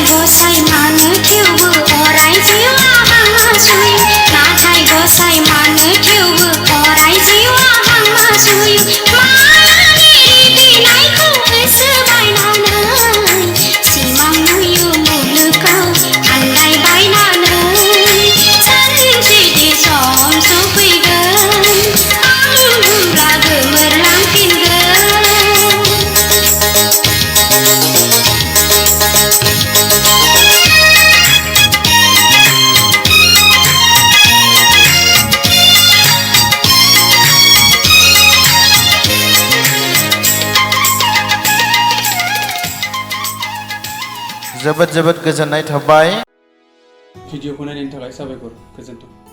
गसाइ मानो थेवबो अराय जिउआ हांहासुय नाथाय गसाइ मानो थेवबो अराय जिउआ हांहासुय मायानि बिनायखौ गोसो बायनानै सिमां नुयो मुलुगाव आन्दायबायनानै सानसेदि सम सफैगोन आं उन्दुब्ला गोमोरलांफिनगोन। जोबोद जोबोद गोजोननाय थाबाय। भिडिअखौ नायनायनि थाखाय साबायखर। गोजोन्थों।